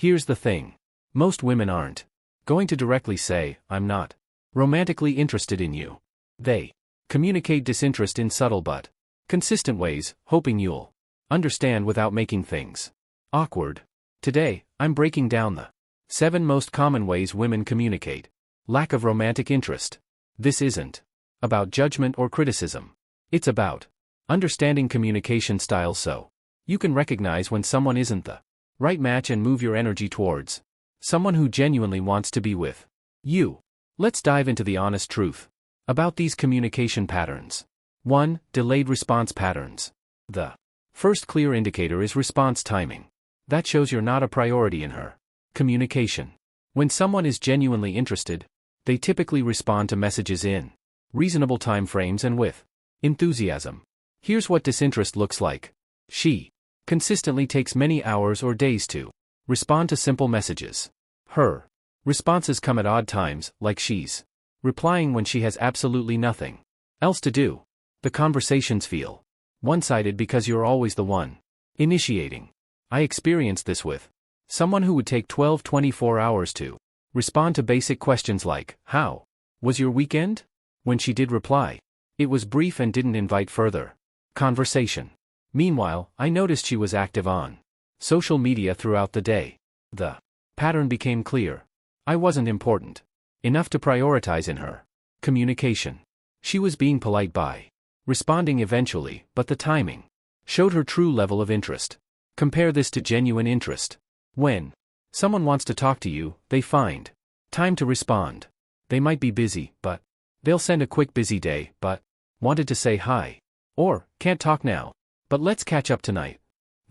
Here's the thing. Most women aren't going to directly say, "I'm not romantically interested in you." They communicate disinterest in subtle but consistent ways, hoping you'll understand without making things awkward. Today, I'm breaking down the 7 most common ways women communicate lack of romantic interest. This isn't about judgment or criticism. It's about understanding communication styles so you can recognize when someone isn't the right match and move your energy towards someone who genuinely wants to be with you. Let's dive into the honest truth about these communication patterns. 1. Delayed response patterns. The first clear indicator is response timing. That shows you're not a priority in her communication. When someone is genuinely interested, they typically respond to messages in reasonable time frames and with enthusiasm. Here's what disinterest looks like. She consistently takes many hours or days to respond to simple messages. Her responses come at odd times, like she's replying when she has absolutely nothing else to do. The conversations feel one-sided because you're always the one initiating. I experienced this with someone who would take 24 hours to respond to basic questions like, "How was your weekend?" When she did reply, it was brief and didn't invite further conversation. Meanwhile, I noticed she was active on social media throughout the day. The pattern became clear. I wasn't important enough to prioritize in her communication. She was being polite by responding eventually, but the timing showed her true level of interest. Compare this to genuine interest. When someone wants to talk to you, they find time to respond. They might be busy, but they'll send a quick "busy day, but wanted to say hi." Or, "Can't talk now, but let's catch up tonight."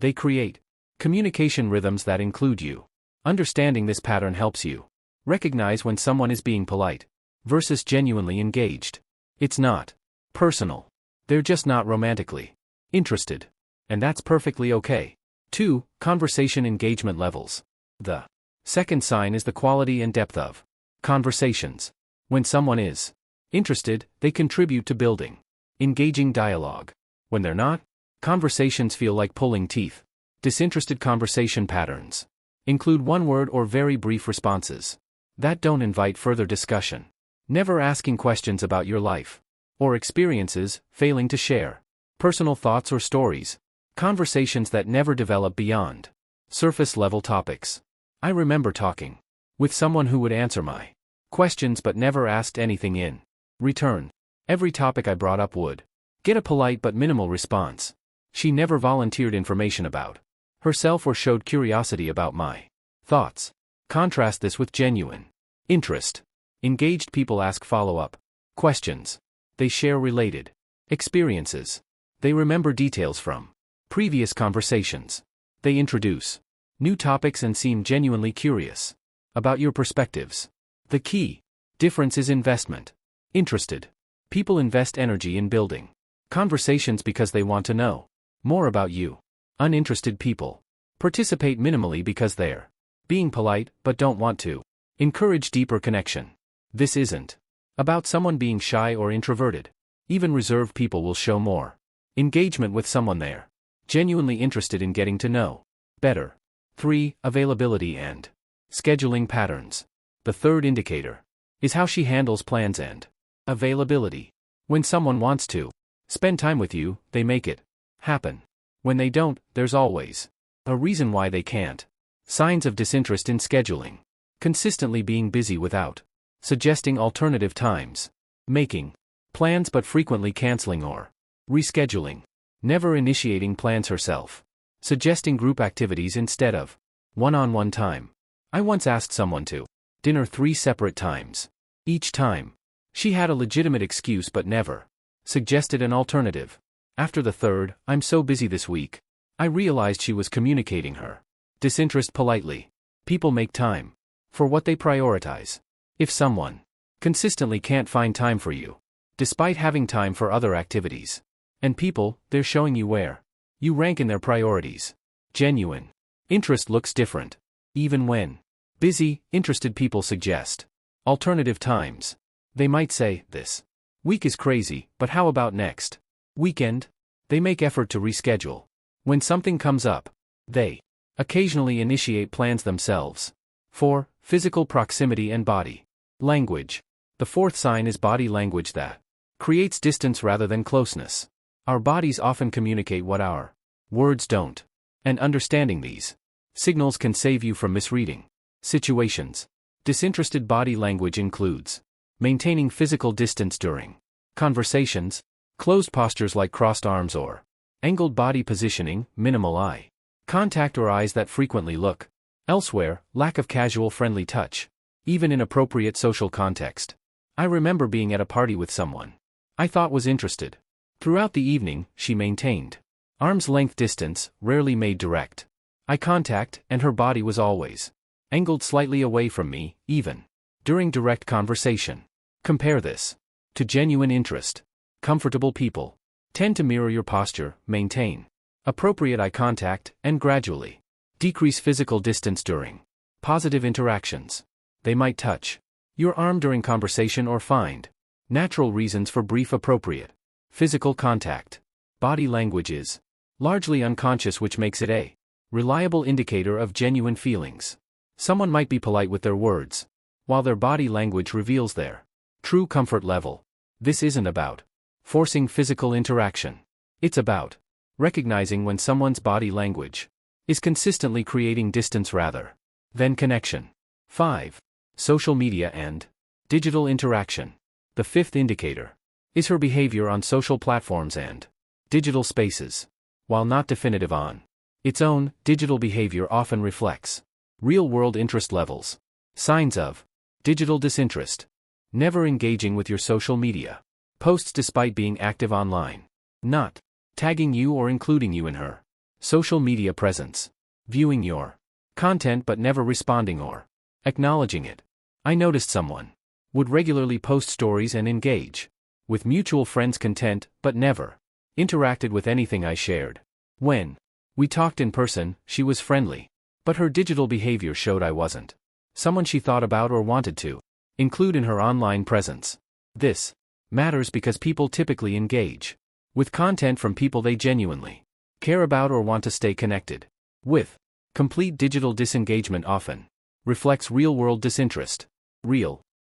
They create communication rhythms that include you. Understanding this pattern helps you recognize when someone is being polite versus genuinely engaged. It's not personal. They're just not romantically interested. And that's perfectly okay. 2. Conversation engagement levels. The second sign is the quality and depth of conversations. When someone is interested, they contribute to building engaging dialogue. When they're not, conversations feel like pulling teeth. Disinterested conversation patterns include one-word or very brief responses that don't invite further discussion. Never asking questions about your life or experiences, failing to share personal thoughts or stories. Conversations that never develop beyond surface-level topics. I remember talking with someone who would answer my questions but never asked anything in return. Every topic I brought up would get a polite but minimal response. She never volunteered information about herself or showed curiosity about my thoughts. Contrast this with genuine interest. Engaged people ask follow-up questions. They share related experiences. They remember details from previous conversations. They introduce new topics and seem genuinely curious about your perspectives. The key difference is investment. Interested people invest energy in building conversations because they want to know more about you. Uninterested people participate minimally because they're being polite but don't want to encourage deeper connection. This isn't about someone being shy or introverted. Even reserved people will show more engagement with someone they're genuinely interested in getting to know better. 3. Availability and scheduling patterns. The third indicator is how she handles plans and availability. When someone wants to spend time with you, they make it happen. When they don't, there's always a reason why they can't. Signs of disinterest in scheduling. Consistently being busy without suggesting alternative times. Making plans but frequently canceling or rescheduling. Never initiating plans herself. Suggesting group activities instead of one-on-one time. I once asked someone to dinner 3 separate times. Each time, she had a legitimate excuse but never suggested an alternative. After the third, "I'm so busy this week," I realized she was communicating her disinterest politely. People make time for what they prioritize. If someone consistently can't find time for you, despite having time for other activities and people, they're showing you where you rank in their priorities. Genuine interest looks different. Even when busy, interested people suggest alternative times. They might say, "This week is crazy, but how about next weekend?" They make effort to reschedule. When something comes up, they Occasionally initiate plans themselves. 4. Physical proximity and body language. The fourth sign is body language that creates distance rather than closeness. Our bodies often communicate what our words don't. And understanding these signals can save you from misreading situations. Disinterested body language includes maintaining physical distance during conversations, closed postures like crossed arms or angled body positioning, minimal eye contact or eyes that frequently look elsewhere, lack of casual friendly touch, even in appropriate social context. I remember being at a party with someone I thought was interested. Throughout the evening, she maintained arm's length distance, rarely made direct eye contact, and her body was always angled slightly away from me, even during direct conversation. Compare this to genuine interest. Comfortable people tend to mirror your posture, maintain appropriate eye contact, and gradually decrease physical distance during positive interactions. They might touch your arm during conversation or find natural reasons for brief appropriate physical contact. Body language is largely unconscious, which makes it a reliable indicator of genuine feelings. Someone might be polite with their words, while their body language reveals their true comfort level. This isn't about forcing physical interaction. It's about recognizing when someone's body language is consistently creating distance rather than connection. 5. Social media and digital interaction. The fifth indicator is her behavior on social platforms and digital spaces. While not definitive on its own, digital behavior often reflects real-world interest levels. Signs of digital disinterest: never engaging with your social media posts despite being active online, not tagging you or including you in her social media presence, viewing your content but never responding or acknowledging it. I noticed someone would regularly post stories and engage with mutual friends' content but never interacted with anything I shared. When we talked in person, she was friendly, but her digital behavior showed I wasn't someone she thought about or wanted to include in her online presence. This matters because people typically engage with content from people they genuinely care about or want to stay connected with. Complete digital disengagement often reflects real-world disinterest.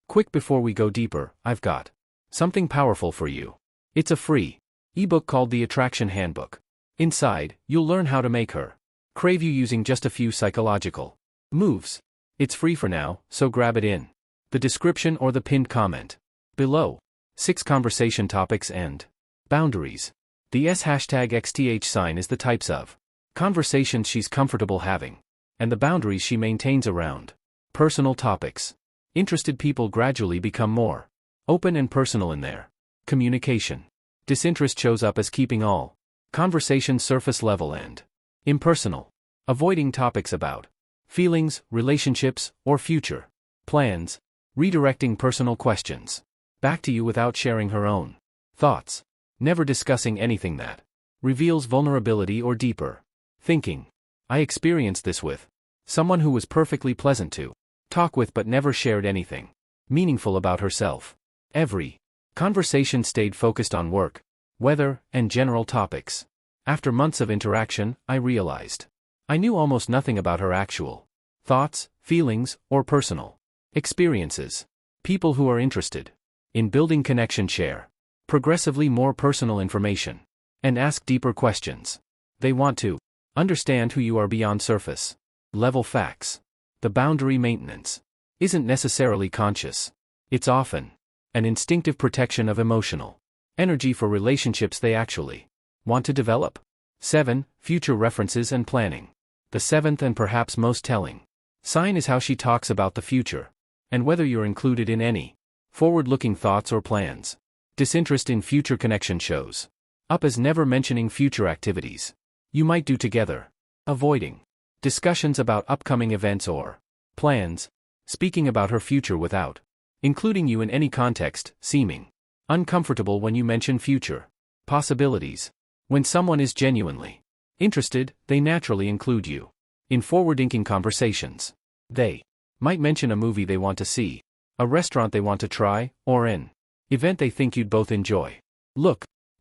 Quick before we go deeper, I've got something powerful for you. It's a free ebook called The Attraction Handbook. Inside, you'll learn how to make her crave you using just a few psychological moves. It's free for now, so grab it in the description or the pinned comment below. 6 conversation topics and boundaries. The #XTH sign is the types of conversations she's comfortable having, and the boundaries she maintains around personal topics. Interested people gradually become more open and personal in their communication. Disinterest shows up as keeping all conversations surface level and impersonal, avoiding topics about feelings, relationships, or future plans, redirecting personal questions back to you without sharing her own thoughts, never discussing anything that reveals vulnerability or deeper thinking. I experienced this with someone who was perfectly pleasant to talk with but never shared anything meaningful about herself. Every conversation stayed focused on work, weather, and general topics. After months of interaction, I realized I knew almost nothing about her actual thoughts, feelings, or personal experiences. People who are interested in building connection share progressively more personal information and ask deeper questions. They want to understand who you are beyond surface level facts. The boundary maintenance isn't necessarily conscious. It's often an instinctive protection of emotional energy for relationships they actually want to develop. 7. Future references and planning. The seventh and perhaps most telling sign is how she talks about the future, and whether you're included in any forward-looking thoughts or plans. Disinterest in future connection shows up as never mentioning future activities you might do together, avoiding discussions about upcoming events or plans, speaking about her future without including you in any context, seeming uncomfortable when you mention future possibilities. When someone is genuinely interested, they naturally include you in forward-thinking conversations. They might mention a movie they want to see, a restaurant they want to try, or an event they think you'd both enjoy.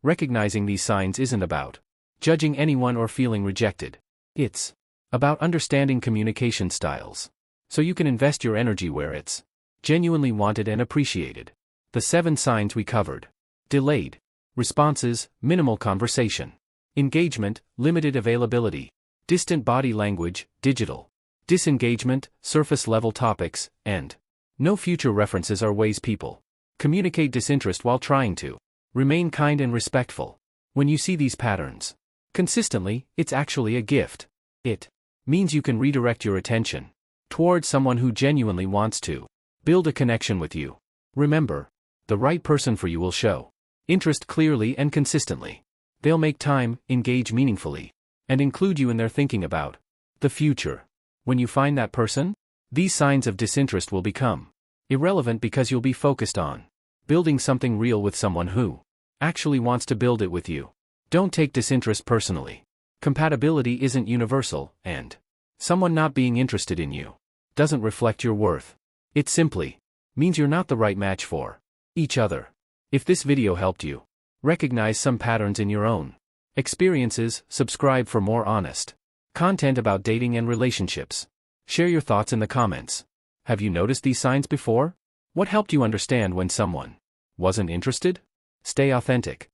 Recognizing these signs isn't about judging anyone or feeling rejected. It's about understanding communication styles, so you can invest your energy where it's genuinely wanted and appreciated. The 7 signs we covered: delayed responses, minimal conversation, engagement, limited availability, distant body language, digital disengagement, surface-level topics, and no future references are ways people communicate disinterest while trying to remain kind and respectful. When you see these patterns consistently, it's actually a gift. It means you can redirect your attention towards someone who genuinely wants to build a connection with you. Remember, the right person for you will show interest clearly and consistently. They'll make time, engage meaningfully, and include you in their thinking about the future. When you find that person, these signs of disinterest will become irrelevant because you'll be focused on building something real with someone who actually wants to build it with you. Don't take disinterest personally. Compatibility isn't universal, and someone not being interested in you doesn't reflect your worth. It simply means you're not the right match for each other. If this video helped you recognize some patterns in your own experiences, subscribe for more honest content about dating and relationships. Share your thoughts in the comments. Have you noticed these signs before? What helped you understand when someone wasn't interested? Stay authentic.